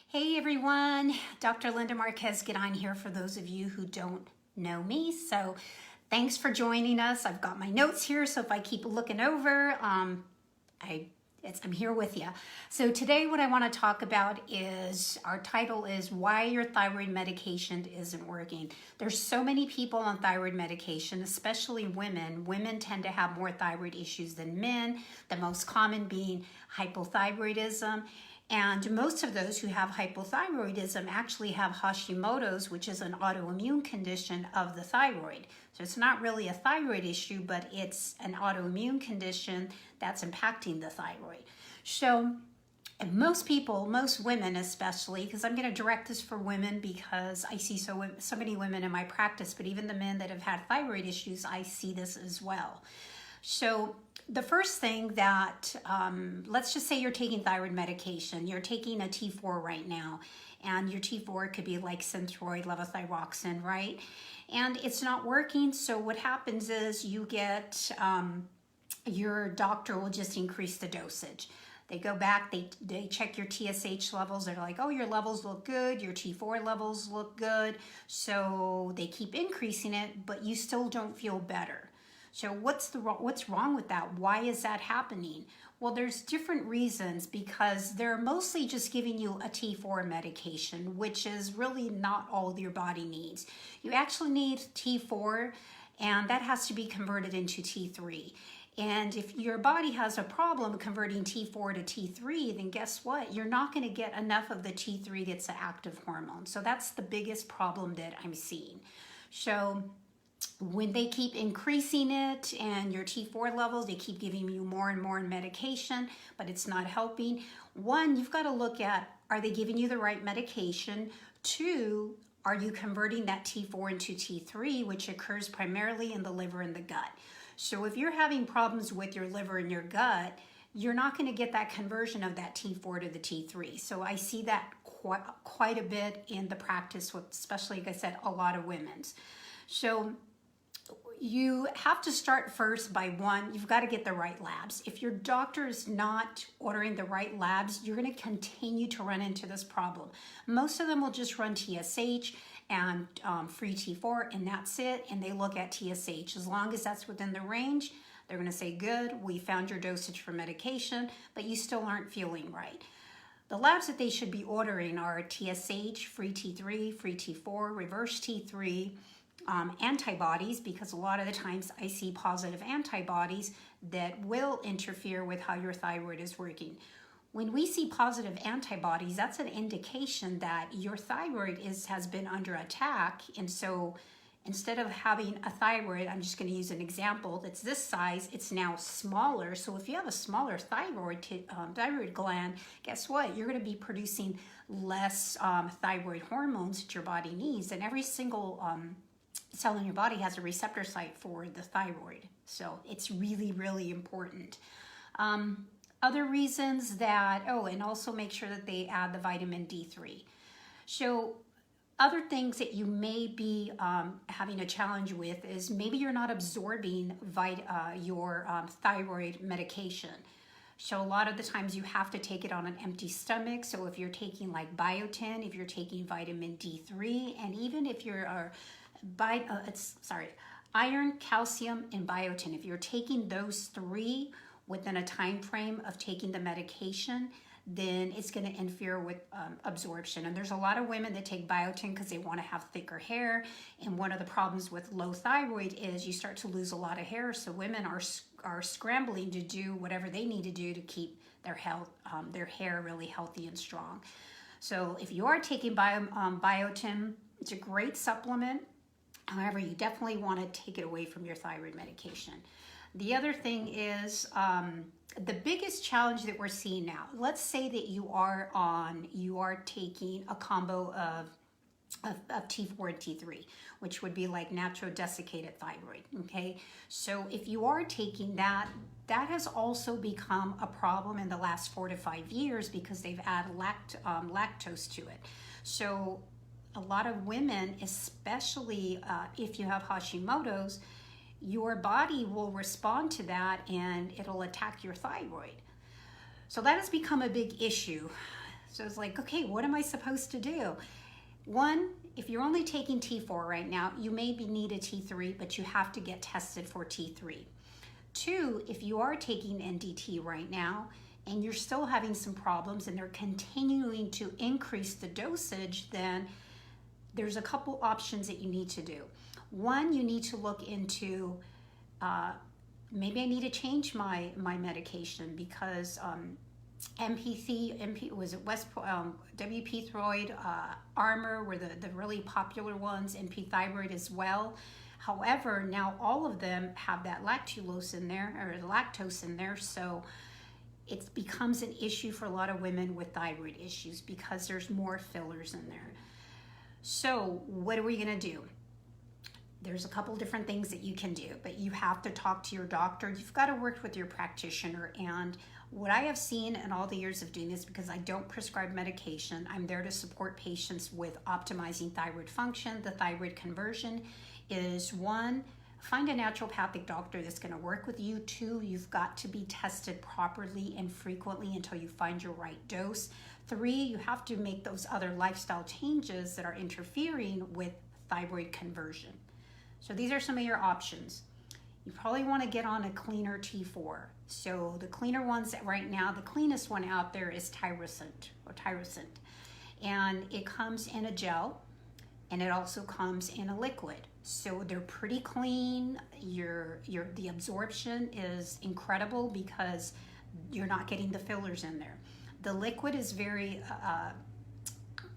Hey everyone, Dr. Linda Marquez Goodine here for those of you who don't know me. So thanks for joining us. I've got my notes here, so if I keep looking over, I'm here with you. So today what I want to talk about is, our title is Why Your Thyroid Medication Isn't Working. There's so many people on thyroid medication, especially women. Women tend to have more thyroid issues than men, the most common being hypothyroidism. And most of those who have hypothyroidism actually have Hashimoto's, which is an autoimmune condition of the thyroid. So it's not really a thyroid issue, but it's an autoimmune condition that's impacting the thyroid. So most people, most women especially, because I'm going to direct this for women because I see so many women in my practice, but even the men that have had thyroid issues, I see this as well. So the first thing that, let's just say you're taking thyroid medication, you're taking a T4 right now, and your T4 could be like Synthroid, levothyroxine, right? And it's not working, so what happens is you get, your doctor will just increase the dosage. They go back, they check your TSH levels, they're like, oh, your levels look good, your T4 levels look good, so they keep increasing it, but you still don't feel better. So what's wrong with that? Why is that happening? Well, there's different reasons, because they're mostly just giving you a T4 medication, which is really not all your body needs. You actually need T4, and that has to be converted into T3. And if your body has a problem converting T4 to T3, then guess what? You're not going to get enough of the T3 that's an active hormone. So that's the biggest problem that I'm seeing. So when they keep increasing it and your T4 levels, they keep giving you more and more medication, but it's not helping. One, you've got to look at, are they giving you the right medication? Two, are you converting that T4 into T3, which occurs primarily in the liver and the gut? So if you're having problems with your liver and your gut, you're not going to get that conversion of that T4 to the T3. So I see that quite a bit in the practice with, especially, like I said, a lot of women's. So you have to start first by one, you've got to get the right labs. If your doctor is not ordering the right labs, you're going to continue to run into this problem. Most of them will just run TSH and free T4, and that's it, and they look at TSH. As long as that's within the range, they're going to say, good, we found your dosage for medication, but you still aren't feeling right. The labs that they should be ordering are TSH, free T3, free T4, reverse T3, antibodies, because a lot of the times I see positive antibodies that will interfere with how your thyroid is working. When we see positive antibodies, that's an indication that your thyroid has been under attack. And so instead of having a thyroid, I'm just going to use an example that's this size, it's now smaller. So if you have a smaller thyroid gland, guess what? You're going to be producing less thyroid hormones that your body needs. And every single cell in your body has a receptor site for the thyroid. So it's really, really important. Other reasons that, and also make sure that they add the vitamin D3. So other things that you may be having a challenge with is maybe you're not absorbing your thyroid medication. So a lot of the times you have to take it on an empty stomach. So if you're taking like biotin, if you're taking vitamin D3, and even if you're iron, calcium, and biotin, if you're taking those three within a time frame of taking the medication, then it's going to interfere with absorption. And there's a lot of women that take biotin because they want to have thicker hair. And one of the problems with low thyroid is you start to lose a lot of hair. So women are scrambling to do whatever they need to do to keep their hair really healthy and strong. So if you are taking biotin, it's a great supplement. However, you definitely want to take it away from your thyroid medication. The other thing is the biggest challenge that we're seeing now. Let's say that you are taking a combo of T4 and T3, which would be like natural desiccated thyroid. Okay, so if you are taking that, that has also become a problem in the last 4 to 5 years because they've added lactose to it. So a lot of women, especially if you have Hashimoto's, your body will respond to that and it'll attack your thyroid. So that has become a big issue. So it's like, okay, what am I supposed to do? One, if you're only taking T4 right now, you maybe need a T3, but you have to get tested for T3. Two, if you are taking NDT right now and you're still having some problems and they're continuing to increase the dosage, then there's a couple options that you need to do. One, you need to look into maybe I need to change my medication because WP Thyroid, Armor were the really popular ones, NP Thyroid as well. However, now all of them have that lactulose in there, or the lactose in there, so it becomes an issue for a lot of women with thyroid issues because there's more fillers in there. So what are we gonna do? There's a couple different things that you can do, but you have to talk to your doctor. You've got to work with your practitioner. And what I have seen in all the years of doing this, because I don't prescribe medication, I'm there to support patients with optimizing thyroid function, the thyroid conversion, is one, find a naturopathic doctor that's going to work with you. Two, you've got to be tested properly and frequently until you find your right dose. Three, you have to make those other lifestyle changes that are interfering with thyroid conversion. So these are some of your options. You probably want to get on a cleaner T4. So the cleaner ones that right now, the cleanest one out there is Thyroid. And it comes in a gel and it also comes in a liquid. So they're pretty clean. The absorption is incredible because you're not getting the fillers in there. The liquid is very,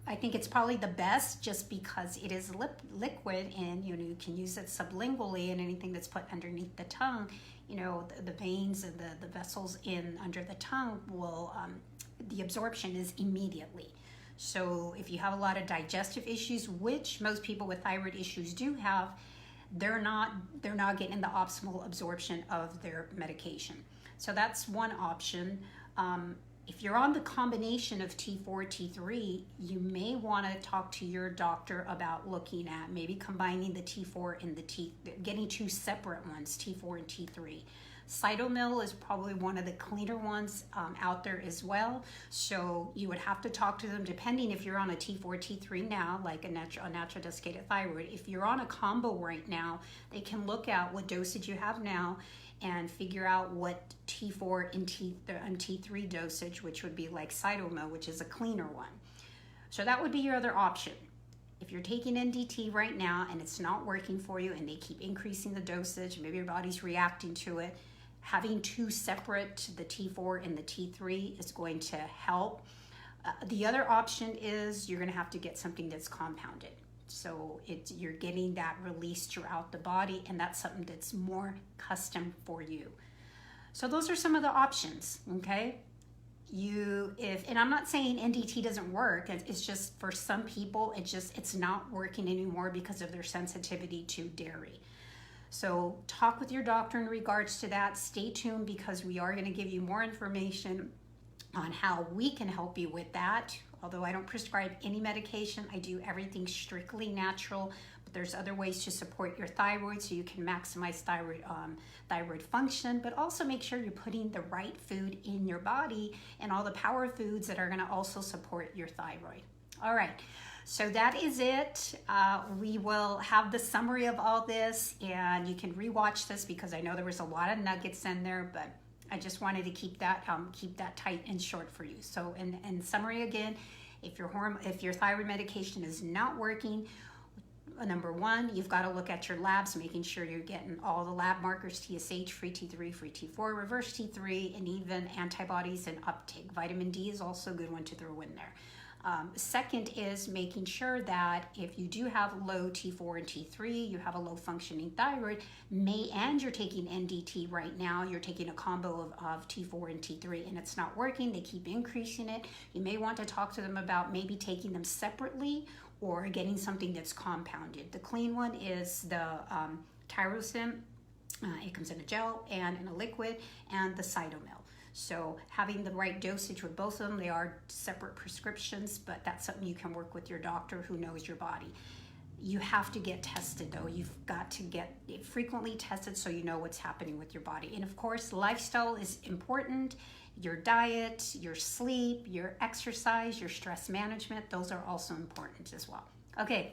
I think it's probably the best just because it is liquid, and you can use it sublingually, and anything that's put underneath the tongue, the veins and the vessels in under the tongue will, the absorption is immediately. So if you have a lot of digestive issues, which most people with thyroid issues do have, they're not getting the optimal absorption of their medication. So that's one option. If you're on the combination of T4, T3, you may want to talk to your doctor about looking at maybe combining the T4 and getting two separate ones, T4 and T3. Cytomel is probably one of the cleaner ones out there as well. So you would have to talk to them depending if you're on a T4, T3 now, like a natural desiccated thyroid. If you're on a combo right now, they can look at what dosage you have now and figure out what T4 and T3 dosage, which would be like Cytomel, which is a cleaner one. So that would be your other option. If you're taking NDT right now and it's not working for you and they keep increasing the dosage, maybe your body's reacting to it, having two separate, the T4 and the T3, is going to help. The other option is you're going to have to get something that's compounded. So you're getting that released throughout the body, and that's something that's more custom for you. So those are some of the options, okay? And I'm not saying NDT doesn't work. It's just for some people, it's not working anymore because of their sensitivity to dairy. So talk with your doctor in regards to that. Stay tuned because we are going to give you more information on how we can help you with that. Although I don't prescribe any medication, I do everything strictly natural, but there's other ways to support your thyroid so you can maximize thyroid function, but also make sure you're putting the right food in your body and all the power foods that are going to also support your thyroid. All right, so that is it. We will have the summary of all this, and you can rewatch this because I know there was a lot of nuggets in there, but I just wanted to keep that tight and short for you. So in summary again, if your thyroid medication is not working, number one, you've got to look at your labs, making sure you're getting all the lab markers, TSH, free T3, free T4, reverse T3, and even antibodies and uptake. Vitamin D is also a good one to throw in there. Second is making sure that if you do have low T4 and T3, you have a low functioning thyroid, and you're taking NDT right now, you're taking a combo of T4 and T3 and it's not working, they keep increasing it, you may want to talk to them about maybe taking them separately or getting something that's compounded. The clean one is the Thyroid. It comes in a gel and in a liquid, and the Cytomel. So having the right dosage with both of them, they are separate prescriptions, but that's something you can work with your doctor who knows your body. You have to get tested though. You've got to get frequently tested so you know what's happening with your body. And of course, lifestyle is important. Your diet, your sleep, your exercise, your stress management, those are also important as well. Okay,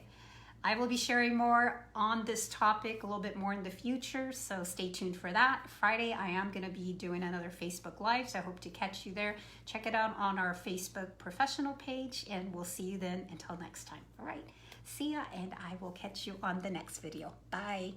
I will be sharing more on this topic a little bit more in the future, so stay tuned for that. Friday, I am going to be doing another Facebook Live, so I hope to catch you there. Check it out on our Facebook professional page, and we'll see you then. Until next time. All right, see ya, and I will catch you on the next video. Bye.